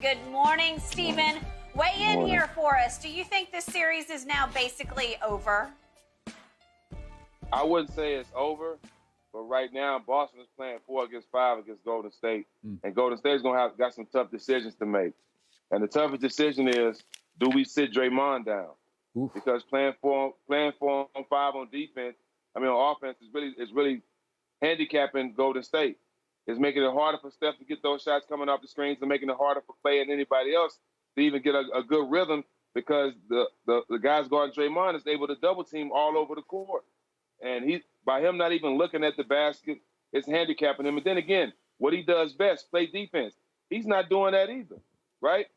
Good morning, Stephen. Weigh in here for us. Do you think this series is now basically over? I wouldn't say it's over, but right now Boston is playing 4 against 5 against Golden State, and Golden State's gonna got some tough decisions to make. And the toughest decision is, do we sit Draymond down? Oof. Because playing 4 on 5 on defense, on offense is really handicapping Golden State. It's making it harder for Steph to get those shots coming off the screens and making it harder for Clay and anybody else to even get a good rhythm because the guys guarding Draymond is able to double team all over the court. And by him not even looking at the basket, it's handicapping him. And then again, what he does best, play defense. He's not doing that either, right?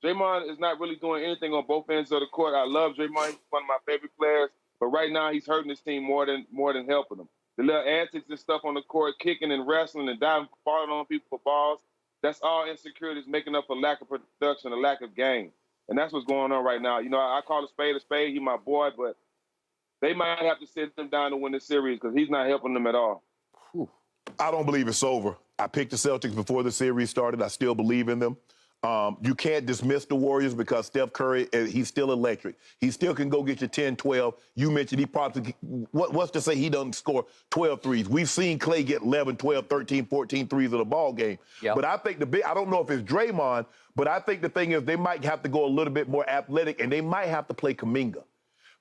Draymond is not really doing anything on both ends of the court. I love Draymond. He's one of my favorite players. But right now he's hurting his team more than helping them. The little antics and stuff on the court, kicking and wrestling and diving, falling on people for balls, that's all insecurities making up for lack of production, a lack of game. And that's what's going on right now. I call a spade. He's my boy, but they might have to sit him down to win the series because he's not helping them at all. I don't believe it's over. I picked the Celtics before the series started. I still believe in them. You can't dismiss the Warriors because Steph Curry, he's still electric. He still can go get you 10, 12. You mentioned he probably, what's to say he doesn't score 12 threes? We've seen Clay get 11, 12, 13, 14 threes in a ball game. Yep. But I think I don't know if it's Draymond, but I think the thing is they might have to go a little bit more athletic and they might have to play Kuminga.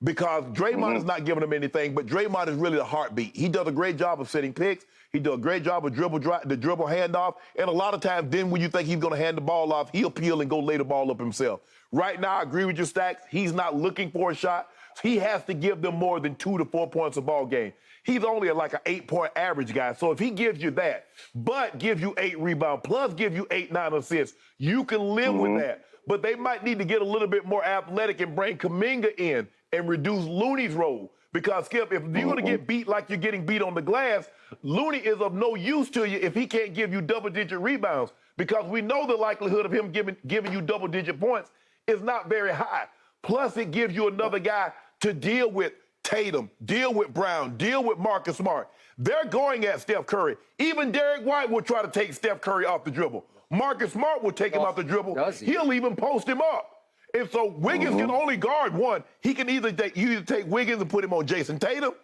Because Draymond is not giving them anything, but Draymond is really the heartbeat. He does a great job of setting picks. He does a great job of the dribble handoff. And a lot of times, then when you think he's going to hand the ball off, he'll peel and go lay the ball up himself. Right now, I agree with you, Stacks. He's not looking for a shot. He has to give them more than 2 to 4 points a ball game. He's only like an 8-point average guy. So if he gives you that, but gives you 8 rebounds, plus gives you 8, 9 assists, you can live with that. But they might need to get a little bit more athletic and bring Kuminga in and reduce Looney's role. Because, Skip, if you're going to get beat like you're getting beat on the glass, Looney is of no use to you if he can't give you double-digit rebounds. Because we know the likelihood of him giving you double-digit points is not very high. Plus, it gives you another guy to deal with Tatum, deal with Brown, deal with Marcus Smart. They're going at Steph Curry. Even Derek White will try to take Steph Curry off the dribble. Marcus Smart will take him off the dribble. He'll even post him up. And so Wiggins can only guard one. He can either take Wiggins and put him on Jayson Tatum,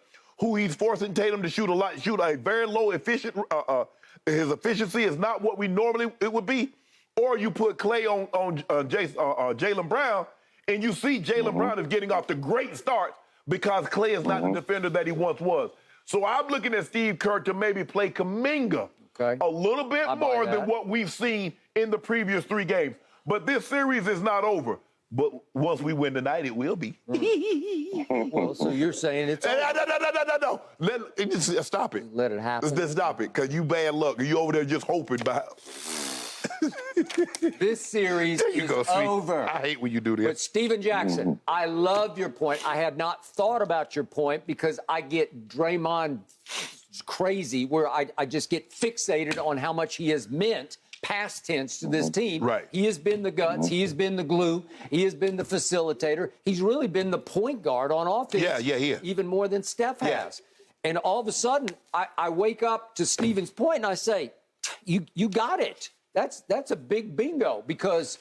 who he's forcing Tatum to shoot a very low efficient. His efficiency is not what we normally it would be. Or you put Clay on Jaylen Brown, and you see Jaylen Brown is getting off the great start because Clay is not the defender that he once was. So I'm looking at Steve Kerr to maybe play Kuminga a little bit more than what we've seen in the previous 3 games. But this series is not over. But once we win tonight, it will be. Well, so you're saying it's No. Just stop it. Let it happen. Just stop it, because you bad luck. You over there just hoping. This series is over. I hate when you do this. But Steven Jackson, I love your point. I had not thought about your point because I get Draymond crazy where I just get fixated on how much he has meant past tense to this team. Right. He has been the guts. He has been the glue. He has been the facilitator. He's really been the point guard on offense. Yeah. Even more than Steph has. And all of a sudden, I wake up to Steven's point and I say, you got it. That's a big bingo because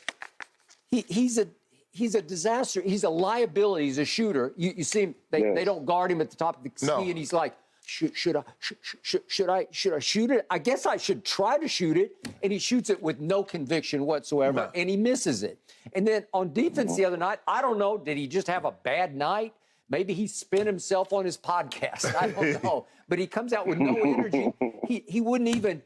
he's a disaster. He's a liability. He's a shooter. You see him, they don't guard him at the top of the key, and he's like, should I shoot it? I guess I should try to shoot it. And he shoots it with no conviction whatsoever, and he misses it. And then on defense the other night, I don't know, did he just have a bad night? Maybe he spent himself on his podcast. I don't know. But he comes out with no energy. He wouldn't even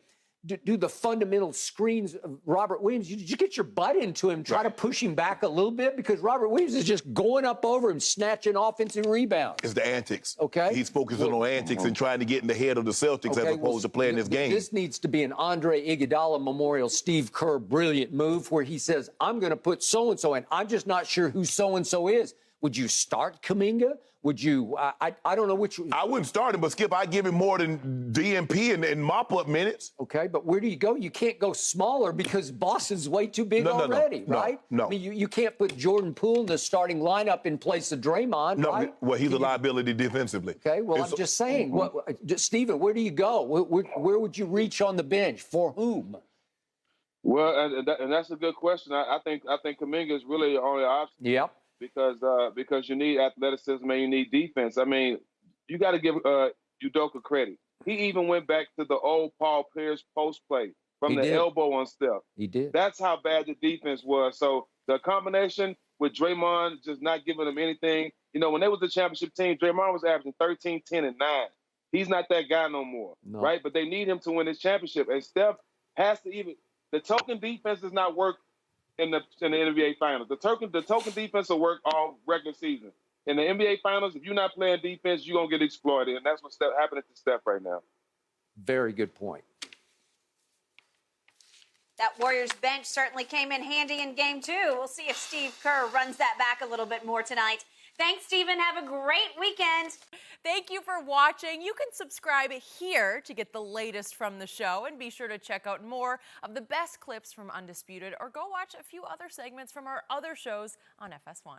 do the fundamental screens of Robert Williams. You just get your butt into him, try to push him back a little bit because Robert Williams is just going up over him, snatching offensive rebounds. It's the antics. Okay. He's focusing on antics and trying to get in the head of the Celtics as opposed to playing this game. This needs to be an Andre Iguodala Memorial Steve Kerr brilliant move where he says, I'm going to put so-and-so in. I'm just not sure who so-and-so is. Would you start Kuminga? Would you? I don't know which. I wouldn't start him, but Skip, I'd give him more than DMP and mop-up minutes. Okay, but where do you go? You can't go smaller because Boston's way too big already, right? No. I mean, you can't put Jordan Poole in the starting lineup in place of Draymond, right? Well, he's a liability defensively. Okay, well, I'm just saying. Stephen, where do you go? Where would you reach on the bench? For whom? Well, and that's a good question. I think Kuminga is really the only option. Yep. Because you need athleticism and you need defense. I mean, you got to give Udoka credit. He even went back to the old Paul Pierce post play from the elbow on Steph. He did. That's how bad the defense was. So the combination with Draymond just not giving them anything. You know, when they was the championship team, Draymond was averaging 13, 10, and 9. He's not that guy no more, right? But they need him to win this championship. And Steph has to even – the token defense does not work in the NBA Finals. The token defense will work all regular season. In the NBA Finals, if you're not playing defense, you're going to get exploited. And that's what's happening to Steph right now. Very good point. That Warriors bench certainly came in handy in game 2. We'll see if Steve Kerr runs that back a little bit more tonight. Thanks, Stephen. Have a great weekend. Thank you for watching. You can subscribe here to get the latest from the show, and be sure to check out more of the best clips from Undisputed, or go watch a few other segments from our other shows on FS1.